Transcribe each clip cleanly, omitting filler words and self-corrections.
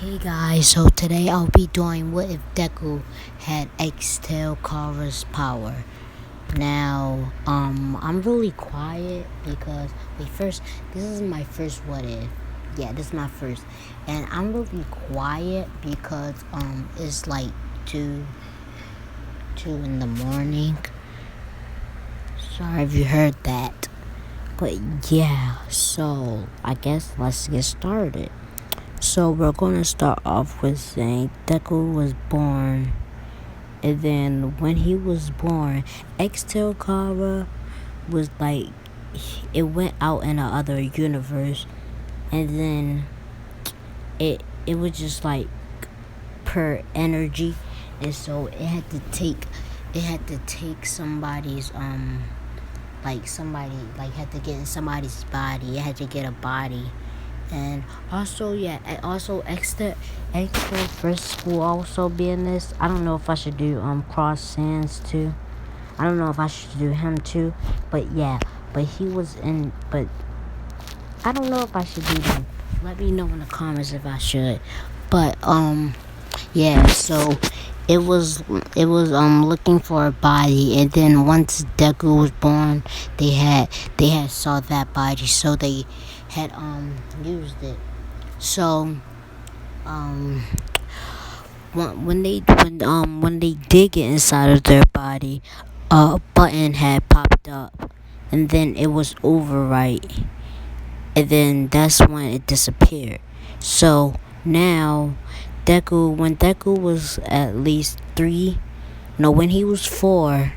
Hey guys, so today I'll be doing what if Deku had X-Tail Kara's power. Now, I'm really quiet because this is my first what if. Yeah, this is my first, and I'm really quiet because it's like two in the morning. Sorry if you heard that, but yeah. So I guess let's get started. So we're gonna start off with saying Deku was born, and then when he was born, X-Tail Kara was like it went out in another universe, and then it was just like per energy, and so it had to take somebody's like somebody like had to get in somebody's body. It had to get a body. And also, yeah, and also extra first will also be in this. I don't know if I should do Cross Sands too. I don't know if I should do him too, but yeah, but he was in. But I don't know if I should do them. Let me know in the comments if I should. But yeah. So it was looking for a body, and then once Deku was born, they had saw that body, so they had used it. So um when they dig it inside of their body, a button had popped up, and then it was overwrite, and then that's when it disappeared. So now when Deku was at least 3, no, when he was 4,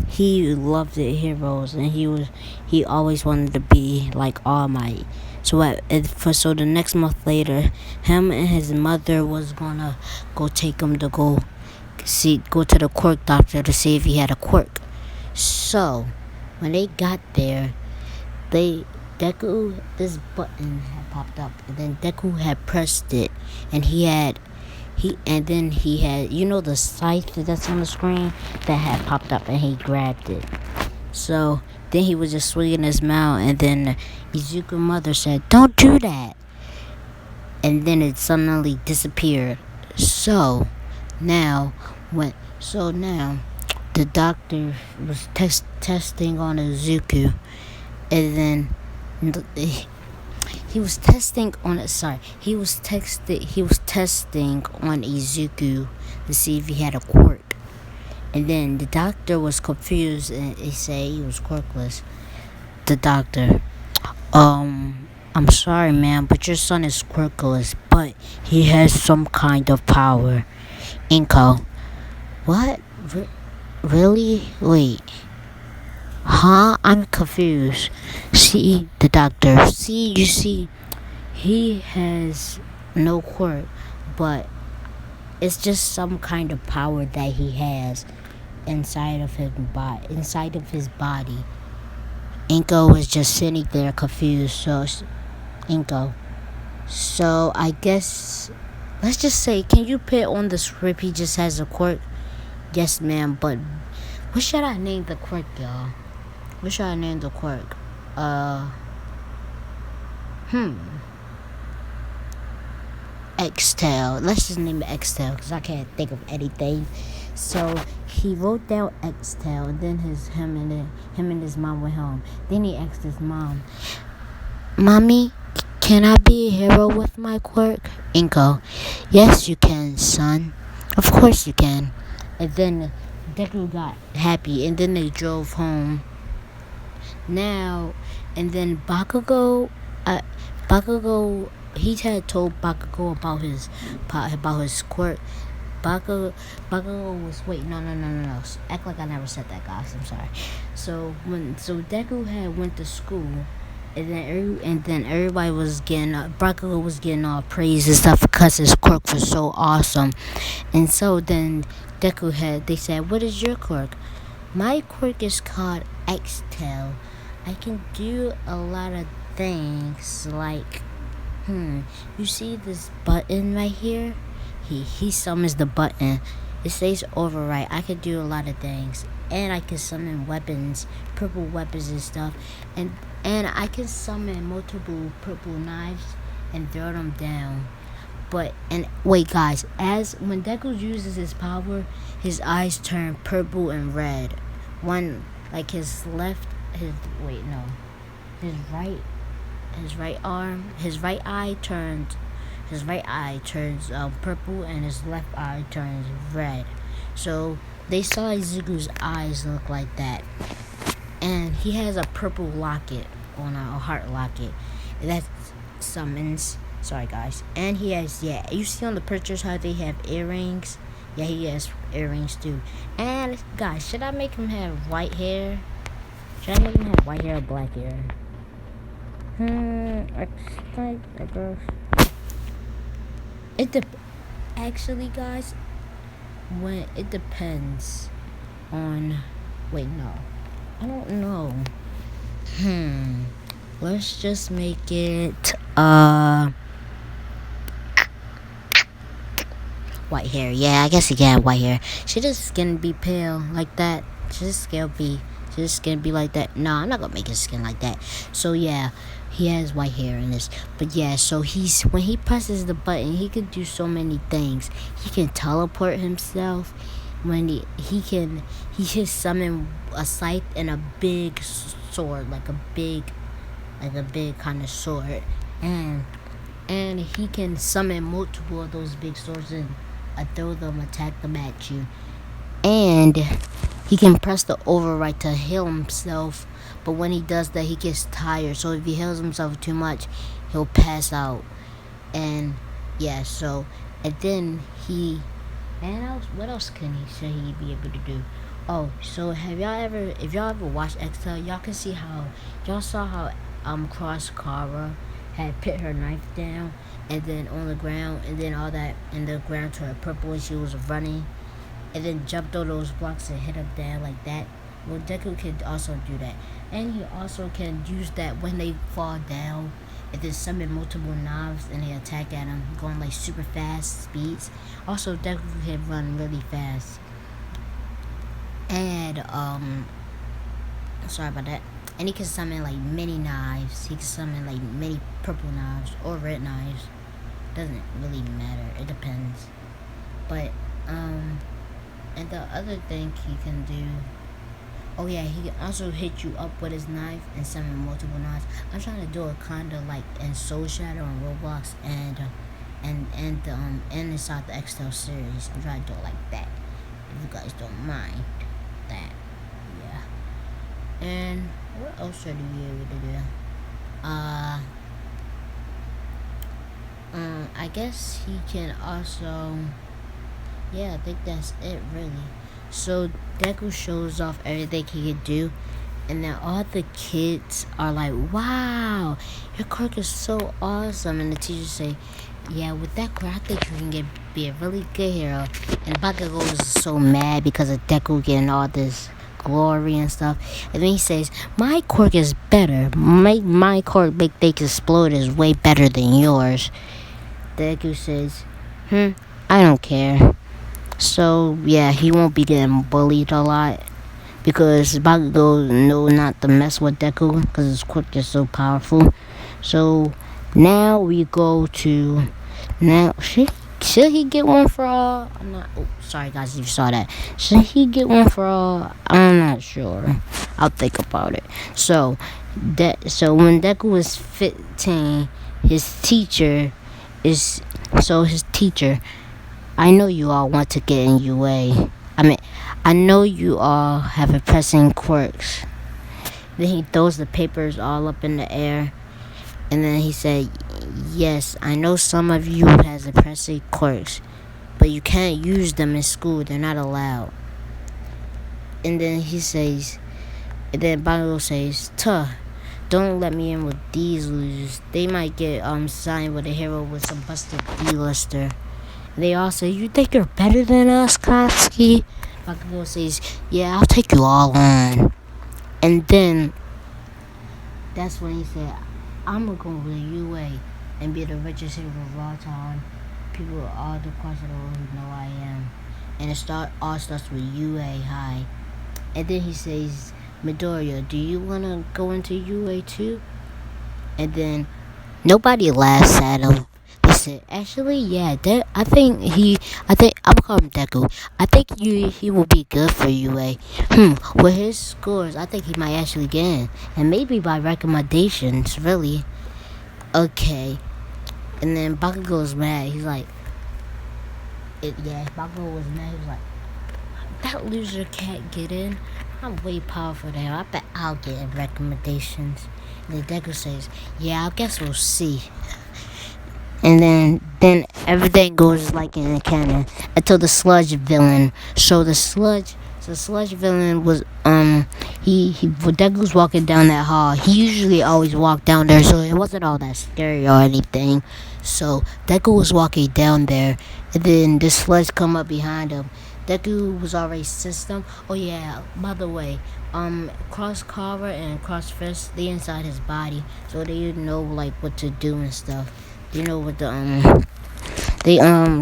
he loved the heroes, and he always wanted to be like All Might. So the next month later, him and his mother was gonna take him to go to the quirk doctor to see if he had a quirk. So when they got there, they Deku this button had popped up, and then Deku had pressed it, and he had the scythe that's on the screen that had popped up, and he grabbed it. So then he was just swinging his mouth, and then Izuku's mother said, "Don't do that," and then it suddenly disappeared. So now the doctor was testing on Izuku, and then he was testing on it. Sorry, he was testing on Izuku to see if he had a quirk. And then the doctor was confused, and he said he was quirkless. The doctor, I'm sorry, man, but your son is quirkless, but he has some kind of power. Inko, what? Really? Wait. Huh? I'm confused. See, the doctor. You see, he has no quirk, but it's just some kind of power that he has inside of his body. Inko was just sitting there confused. So, Inko. So I guess let's just say, can you put on the script he just has a quirk? Yes, ma'am. But what should I name the quirk, y'all? What should I name the quirk? X-Tail. Let's just name it X-Tail because I can't think of anything. So he wrote down X-Tail, and then him and his mom went home. Then he asked his mom, "Mommy, can I be a hero with my quirk?" Inko, "Yes, you can, son. Of course you can." And then Deku got happy, and then they drove home. Now, and then Bakugo, he had told Bakugo about his quirk. Bakugo was wait, no. Act like I never said that, guys. I'm sorry. So Deku had went to school, and then everybody was getting Bakugo was getting all praise and stuff because his quirk was so awesome. And so then they said, "What is your quirk?" "My quirk is called X-Tail. I can do a lot of things, like, you see this button right here? He summons the button. It says override. I can do a lot of things, and I can summon weapons, purple weapons and stuff, and I can summon multiple purple knives, and throw them down. But and wait, guys, as when Deku uses his power, his eyes turn purple and red. One like his left, his wait no, his right, his right eye turns, purple, and his left eye turns red. So they saw Izuku's eyes look like that, and he has a purple locket on a heart locket. That summons. Sorry, guys. And he has, yeah, you see on the pictures how they have earrings? Yeah, he has earrings too. And, guys, should I make him have white hair? Should I make him have white hair or black hair? I guess. Actually, guys, when it depends on. Wait, no. I don't know. Let's just make it, white hair. Yeah, I guess he can have white hair. Should his skin be pale like that? Should his skin be like that? No, I'm not gonna make his skin like that. So yeah, he has white hair in this. But yeah, so when he presses the button, he can do so many things. He can teleport himself. When he can summon a scythe and a big sword, like a big kind of sword, and he can summon multiple of those big swords and throw them, attack them at you. And he can press the override to heal himself, but when he does that, he gets tired. So if he heals himself too much, he'll pass out. And yeah, so and then what else should he be able to do? Oh, so if y'all ever watched Excel, y'all can see y'all saw how Cross Kara had put her knife down, and then on the ground, and then all that, and the ground turned purple when she was running, and then jumped all those blocks and hit them down like that. Well, Deku can also do that, and he also can use that when they fall down, and then summon multiple knives and they attack at him, going like super fast speeds. Also, Deku can run really fast, and sorry about that. And he can summon like many knives. He can summon like many purple knives or red knives. Doesn't really matter. It depends. But and the other thing he can do. Oh yeah, he can also hit you up with his knife and summon multiple knives. I'm trying to do it kind of like in Soul Shadow and Roblox and inside the XL series. I'm trying to do it like that. If you guys don't mind that, yeah. And what else should he be able to do? I guess he can also. Yeah, I think that's it really. So Deku shows off everything he can do, and then all the kids are like, "Wow, your quirk is so awesome!" And the teachers say, "Yeah, with that quirk, I think you can be a really good hero." And Bakugo is so mad because of Deku getting all this glory and stuff. And then he says, "My quirk is better. My quirk make things explode is way better than yours." Deku says, I don't care." So yeah, he won't be getting bullied a lot because Bakugo know not to mess with Deku because his quirk is so powerful. So now we go to should he get one for all? I'm not. Oh, sorry guys, if you saw that. Should he get one for all? I'm not sure. I'll think about it. So when Deku was 15, his teacher. I know you all want to get in UA. I know you all have oppressing quirks. Then he throws the papers all up in the air. And then he said, "Yes, I know some of you has oppressive quirks, but you can't use them in school. They're not allowed." And then Bakugo says, "Tuh, don't let me in with these losers. They might get signed with a hero with some busted D-lister." They all say, "You think you're better than us, Katsuki?" Bakugo says, "Yeah, I'll take you all on." And then that's when he said, "I'm gonna go to UA and be the richest hero of all time. People all across the world who know I am." And all starts with UA High. And then he says, "Midoriya, do you wanna go into UA too?" And then Nobody laughs at him. They said, actually, yeah, I think, I'm gonna call him Deku. I think he will be good for UA. With his scores, I think he might actually get in. And maybe by recommendations, really. Okay. And then Bakugo's mad. He's like, Bakugo was mad. He was like, that loser can't get in. I'm way powerful than him. I bet I'll get in recommendations. And then Deku says, yeah, I guess we'll see. And then everything goes like in a canon until the sludge villain. So the sludge villain was he when Deku's walking down that hall. He usually always walked down there, so it wasn't all that scary or anything. So Deku was walking down there, and then the sludge come up behind him. Deku was already system. Oh yeah, by the way, Cross Carver and Cross Fist, they inside his body, so they know like what to do and stuff. You know what they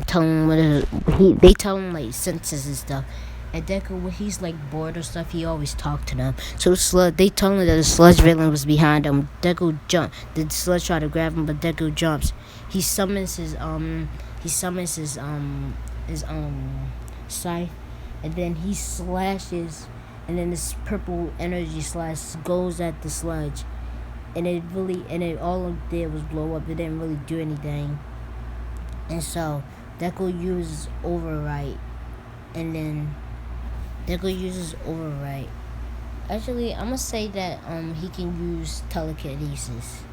tell him they tell him like sentences and stuff. And Deku, when he's like bored or stuff, he always talk to them. So they tell him that the sludge villain was behind him. Deku jump. The sludge try to grab him, but Deku jumps. He summons his scythe, and then he slashes, and then this purple energy slash goes at the sludge, and it all it did was blow up. It didn't really do anything. And so Deku uses overwrite, and then Deku uses overwrite. Actually, I'm gonna say that he can use telekinesis.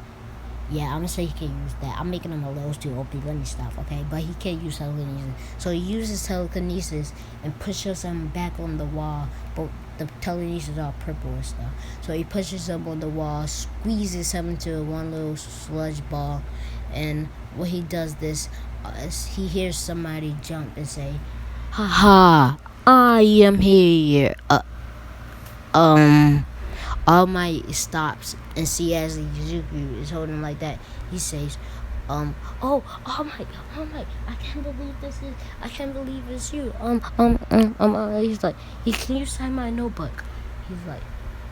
Yeah, I'm gonna say he can use that. I'm making him a little too OP. Let me stop, okay? But he can use telekinesis. So he uses telekinesis and pushes him back on the wall. But the telekinesis are purple and stuff. So he pushes him on the wall, squeezes him into one little sludge ball, and when he does this, he hears somebody jump and say, "Ha ha! I am here." Um. All Might stops and see as Izuku is holding like that. He says, oh, All Might, I can't believe it's you. He's like, can you sign my notebook? He's like,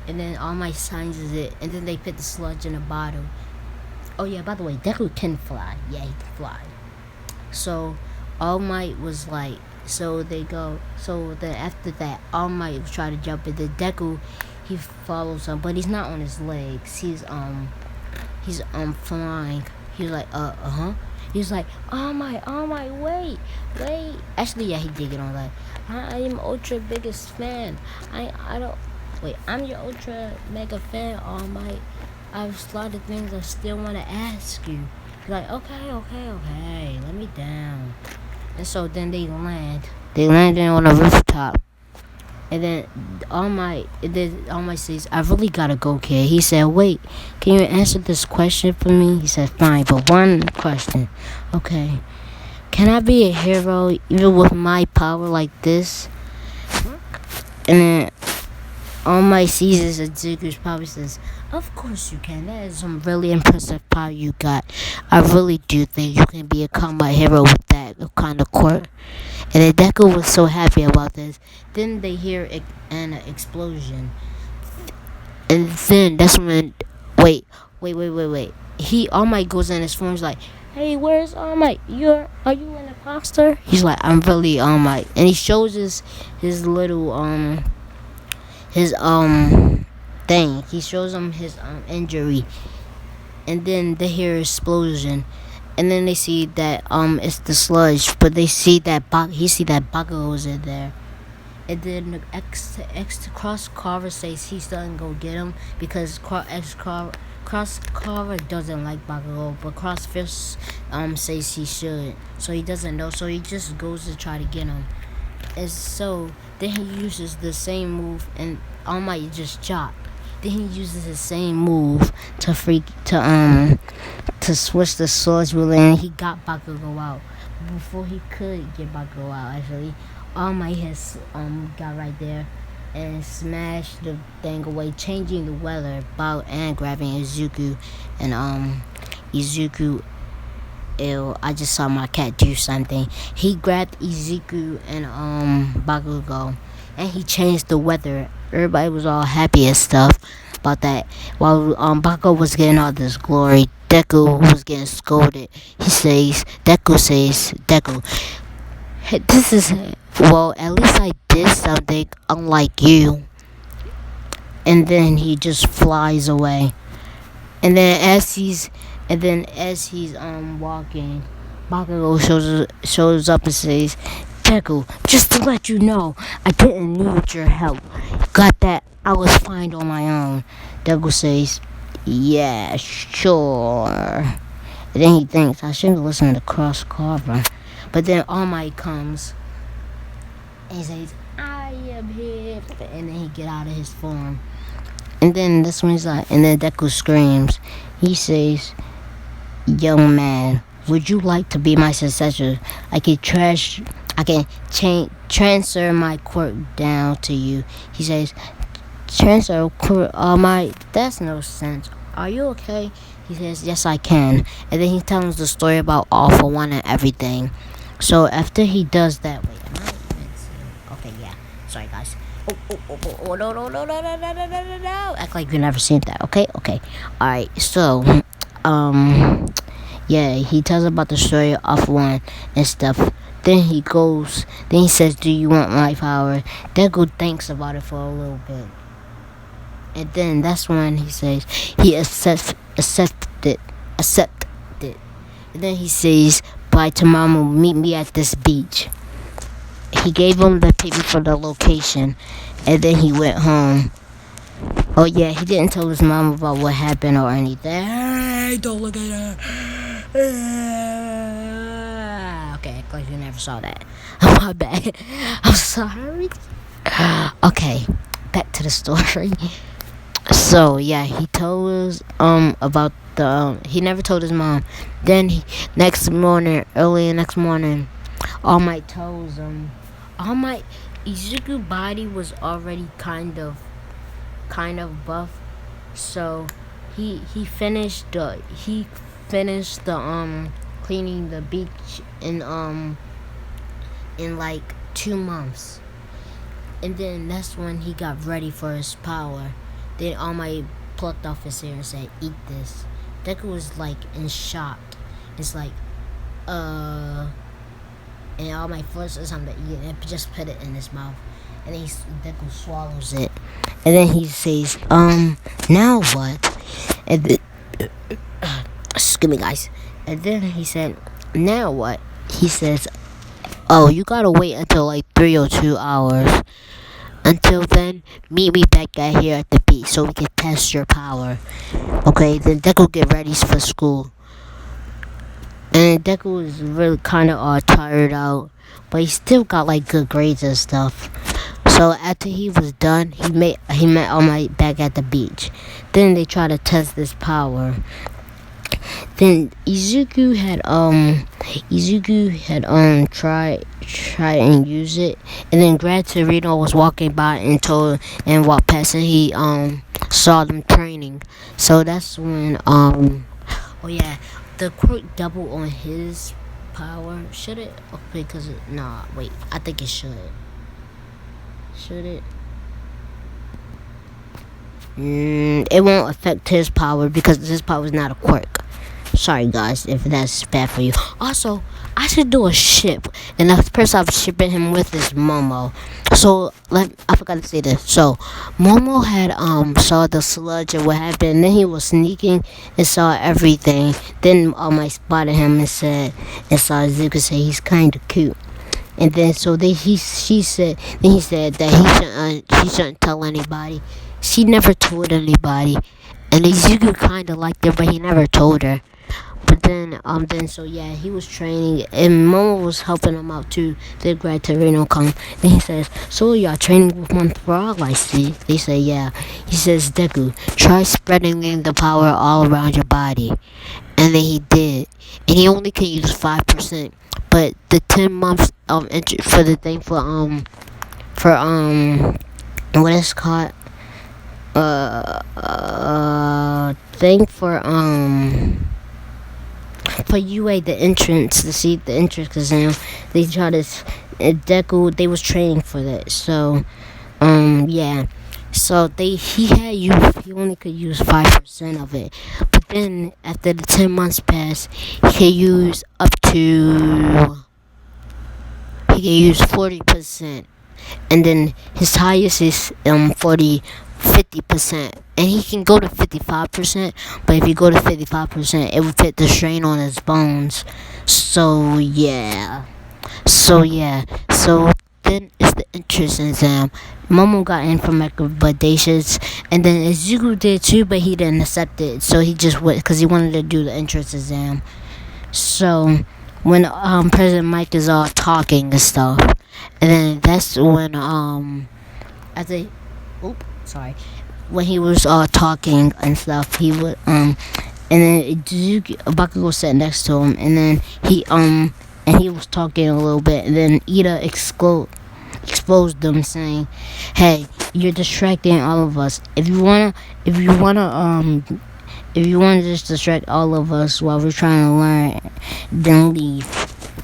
and then All Might signs it, and then they put the sludge in a bottle. Oh yeah, by the way, Deku can fly. Yeah, he can fly. So, All Might was like, so they go, so then after that, All Might try to jump, and then Deku, he follows him, but he's not on his legs. He's flying. He's like, huh. He's like, All Might, wait. Actually, yeah, he did get on that. I am ultra biggest fan. I don't, wait, I'm your ultra mega fan, All Might. I've a lot of things I still want to ask you. He's like, okay, let me down. And so then they land. They landed on a rooftop. And then All Might says, I really gotta go, kid. He said, wait, can you answer this question for me? He said, fine, but one question. Okay. Can I be a hero even with my power like this? And then All Might seizes Izuku's power and says, of course you can. That is some really impressive power you got. I really do think you can be a combat hero with that kind of quirk. And then Deku was so happy about this. Then they hear an explosion. And then that's when, wait. He, All Might goes in his form, like, hey, where's All Might? Are you an imposter? He's like, I'm really All Might. And he shows his little, his thing. He shows him his injury. And then they hear explosion. And then they see that it's the sludge, but they see that Bakugo's in there. And then Cross Carver says he's gonna go get him because Cross Carver doesn't like Bakugo, but Cross Fist says he should. So he doesn't know, so he just goes to try to get him. And so then he uses the same move, and All Might just chop. Then he uses the same move to switch the swords ruler, and he got Bakugo out. Before he could get Bakugo out, actually, All Might has got right there and smashed the thing away, changing the weather about and grabbing Izuku. And Izuku, ew, I just saw my cat do something. He grabbed Izuku and Bakugo, and he changed the weather. Everybody was all happy and stuff. about that. While Bako was getting all this glory, Deku was getting scolded. Deku, "Hey, this is well. At least I did something unlike you." And then he just flies away. And then as he's walking, Bakugo shows up and says, "Deku, just to let you know, I didn't need your help. Got that? I was fine on my own." Deku says, "Yeah, sure." And then he thinks, I shouldn't listen to Cross Carver. But then All Might comes and he says, "I am here." And then he get out of his form. And then this one's like, and then Deku screams. He says, "Young man, would you like to be my successor? I can transfer my quirk down to you." He says, "Transfer quirk? That's no sense. Are you okay?" He says, "Yes, I can." And then he tells the story about All for One and everything. So after he does that, wait, am I even seeing? Okay, yeah. Sorry, guys. Oh, no. Act like you never seen that, okay? Okay. Alright, so, yeah, he tells about the story of one and stuff. Then he says, "Do you want my power?" Deku thinks about it for a little bit. And then that's when he says, he accepted. And then he says, "By tomorrow, meet me at this beach." He gave him the paper for the location, and then he went home. Oh yeah, he didn't tell his mom about what happened or anything. Hey, don't look at her. Okay, act like you never saw that. My bad. I'm sorry. Okay, back to the story. So yeah, he told us about the he never told his mom. Then early next morning, All Might tells him. All Might Izuku body was already kind of buff, so he finished the cleaning the beach in like 2 months. And then that's when he got ready for his power. Then All Might plucked off his hair and said, "Eat this." Deku was like in shock. It's like, and All Might forces him to eat it and just put it in his mouth. And then Deku swallows it. And then he says, "Now what?" And then, excuse me, guys. And then he said, "Now what?" He says, "Oh, you gotta wait until like 3 or 2 hours. Until then, meet me back out here at the beach so we can test your power." Okay, then Deku get ready for school. And Deku was really kind of tired out, but he still got like good grades and stuff. So after he was done, he met All Might back at the beach. Then they tried to test this power. Then Izuku had try and use it, and then Gran Torino was walking by and walked past, and he saw them training. So that's when oh yeah, the quirk double on his power. Should it? Okay, because nah, wait, I think it should it? It won't affect his power because his power is not a quirk. Sorry guys if that's bad for you. Also, I should do a ship, and the person I'm shipping him with is Momo. So I forgot to say this. So Momo had saw the sludge and what happened, and then he was sneaking and saw everything. Then I spotted him and saw Zuka say he's kinda cute. And then so he said that she shouldn't tell anybody. She never told anybody, and Izuku kinda liked her, but he never told her. But then so yeah, he was training, and Momo was helping him out too. Then Gran Torino come, then he says, "So y'all training with one frog, I see." They say, "Yeah." He says, "Deku, try spreading the power all around your body." And then he did, and he only can use 5%. But the 10 months for the thing for what is it called thing for UA, the entrance, to see the entrance exam, they tried to Deku, they was training for that. So yeah, So he only could use 5% of it. But then after the 10 months passed, he could use up to he can use 40%, and then his highest is 50%, and he can go to 55%. But if you go to 55%, it would fit the strain on his bones. So yeah. So yeah. So then it's the entrance exam. Momo got in from recommendations, and then Izuku did too, but he didn't accept it. So he just went because he wanted to do the entrance exam. So when President Mike is all talking and stuff, and then that's when I think, oop, sorry, when he was talking and stuff, he would and then Bakugo sat next to him, and then he was talking a little bit, and then Ida exposed them, saying, "Hey, you're distracting all of us. If you wanna, if you wanna just distract all of us while we're trying to learn, then leave."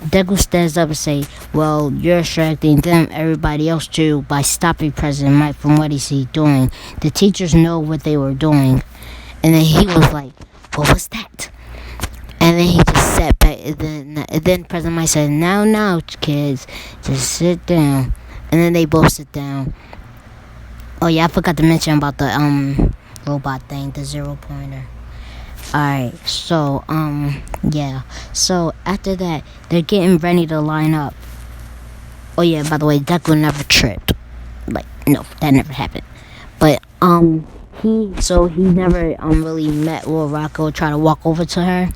Deku stands up and say, "Well, you're distracting them, everybody else too, by stopping President Mike from what is he doing. The teachers know what they were doing." And then he was like, "What was that?" And then he just sat back. And then President Mike said, Now, kids, just sit down." And then they both sit down. Oh yeah, I forgot to mention about the robot thing, the 0 pointer. Alright, so yeah. So after that, they're getting ready to line up. Oh yeah, by the way, Deku never tripped. Like, no, that never happened. But he never really met Lil Rocco try to walk over to her.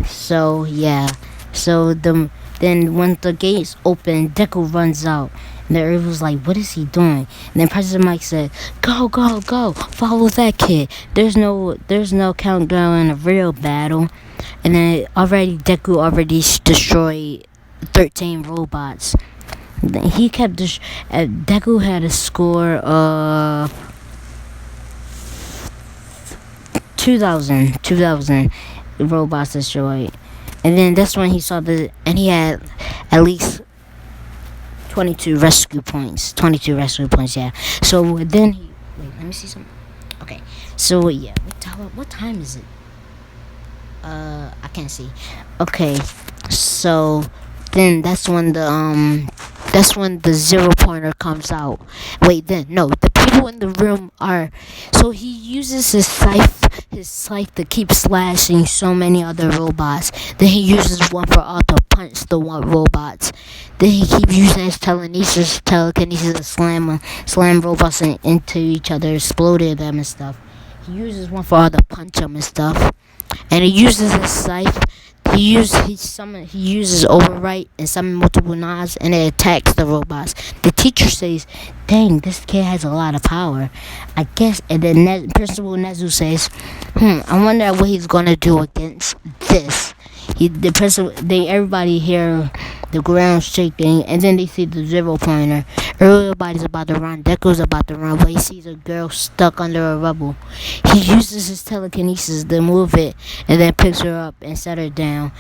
So yeah. So then when the gates open, Deku runs out. And everyone was like, "What is he doing?" And then President Mike said, "Go, go, go! Follow that kid. There's no countdown in a real battle." And then Deku already destroyed 13 robots. He kept Deku had a score of 2,000 robots destroyed. And then that's when he saw and he had at least 22 rescue points. 22 rescue points, yeah. So then wait, let me see something. Okay. So yeah, what time is it? I can't see. Okay. So then that's when the 0 pointer comes out. Wait, then no, the people in the room are. So he uses his scythe to keep slashing so many other robots. Then he uses one for all to punch the one robots. Then he keeps using his telekinesis to slam robots into each other, exploded them and stuff. He uses one for all to punch them and stuff. And he uses his scythe. He uses overwrite and summon multiple knives, and it attacks the robots. The teacher says, "Dang, this kid has a lot of power, I guess." And then Principal Nezu says, "I wonder what he's gonna do against this." Everybody hear the ground shaking, and then they see the 0 pointer. Everybody's about to run. Deku's about to run, but he sees a girl stuck under a rubble. He uses his telekinesis to move it, and then picks her up and set her down.